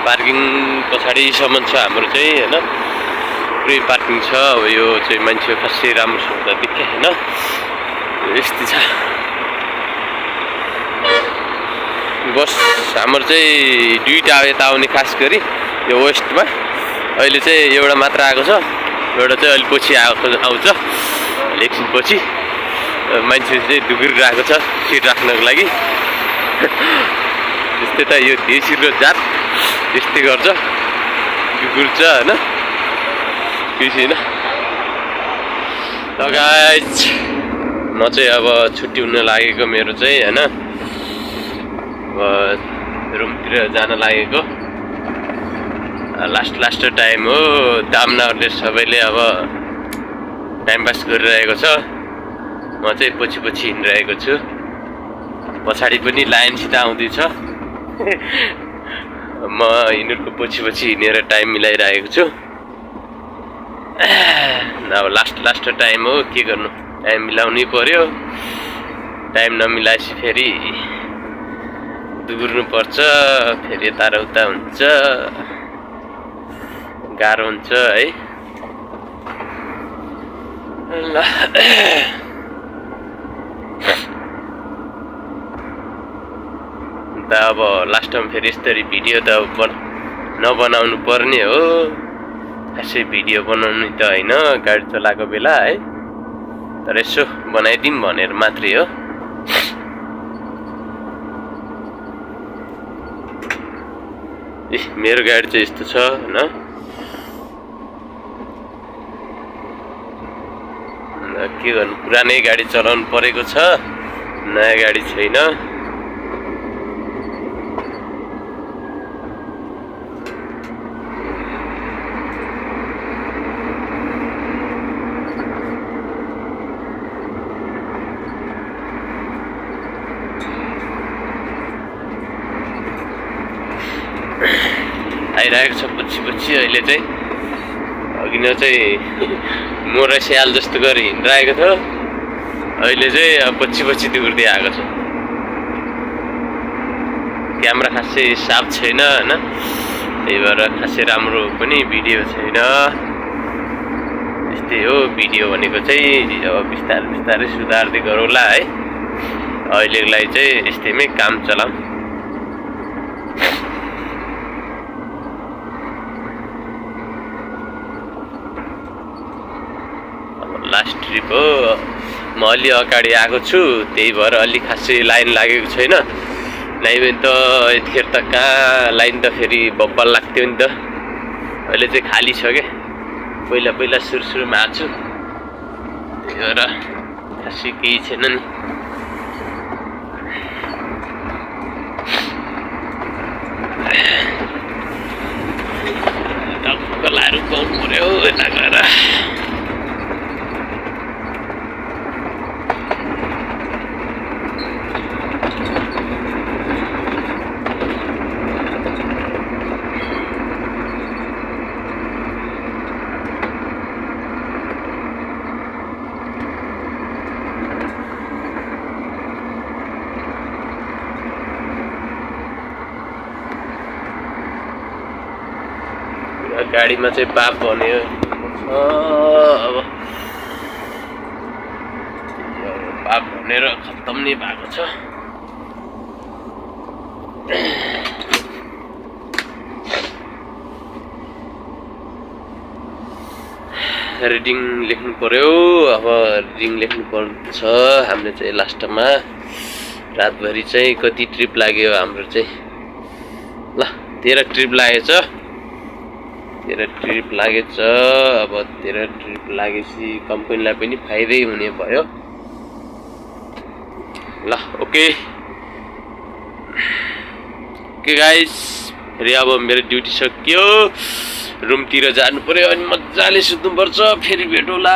Parking पछाडिसम्म छ हाम्रो चाहिँ हैन। पुरै पार्किङ छ। अब यो चाहिँ मान्छे खासै राम्रोसँग देख्छ हैन। यस्तै छ बस। हाम्रो चाहिँ दुईटा यता आउने खास गरी यो वेस्टमा अहिले चाहिँ एउटा मात्र आएको छ। एउटा चाहिँ अलि पछि आउँछ एकछिन पछि। मान्छे चाहिँ दुगिरहेको छ सिट राख्नको लागि। त्यस्तै त यो देशी र जात त्यस्तै गर्छ दुगुर्छ हैन केही छैन। ल गाइज म चाहिँ अब छुट्टी हुन लागेको मेरो चाहिँ हैन। अब रुमतिर जान लागेको लास्ट टाइम हो। दामनाहरूले सबैले अब टाइम पास गरिरहेको छ। म चाहिँ पछि हिँडिरहेको छु। पछाडि पनि लाइनसित आउँदैछ। म यिनीहरूको पछि हिँडेर टाइम मिलाइरहेको छु। अब लास्ट टाइम हो के गर्नु टाइम मिलाउनै पर्यो। टाइम नमिलाएपछि फेरि दुगुर्नु पर्छ फेरि यता र उता हुन्छ गाह्रो हुन्छ है। ल त अब लास्टमा फेरि यस्तरी भिडियो त नबनाउनु पर्ने हो। खासै भिडियो बनाउनु त होइन गाडी चलाएको बेला है। तर यसो बनाइदिउँ भनेर मात्रै हो। मेरो गाडी चाहिँ यस्तो छ हैन। के गर्नु पुरानै गाडी चलाउनु परेको छ नयाँ गाडी छैन। आइरहेको छ पछि अहिले चाहिँ। अघि न चाहिँ म र स्याल जस्तो गरी हिँडिरहेको थियो। अहिले चाहिँ अब पछि दुर्दै आएको छ। क्यामेरा खासै साफ छैन हैन। त्यही भएर खासै राम्रो पनि भिडियो छैन। यस्तै हो भिडियो भनेको चाहिँ अब बिस्तारै सुधार्दै गरौँला है। अहिलेको लागि चाहिँ यस्तैमै काम चलाऊँ। लास्ट ट्रिप हो। म अलि अगाडि आएको छु त्यही भएर अलि खासै लाइन लागेको छैन। नाइ भने त यतिखेर त कहाँ लाइन त फेरि बब्बल लाग्थ्यो नि त। अहिले चाहिँ खाली छ क्या। पहिला सुरुमा आएको छु त्यही भएर खासै केही छैन नि। टक्क लाएर पाउनु पर्यो यता गएर। गाडीमा चाहिँ बाप भन्यो अब बाप भनेर खत्तम नै भएको छ। रिडिङ लेख्नु पर्यो। अब रिडिङ लेख्नु पर्छ हामीले चाहिँ। लास्टमा रातभरि चाहिँ कति ट्रिप लाग्यो हाम्रो चाहिँ। ल 13 ट्रिप लागेछ। 13 ट्रिप लागेछ। अब 13 ट्रिप लागेपछि कम्पनीलाई पनि फाइदै हुने भयो। ल ओके गाइस फेरि अब मेरो ड्युटी सकियो। रुमतिर जानु पर्यो अनि मजाले सुत्नु पर्छ। फेरि भेटौँला।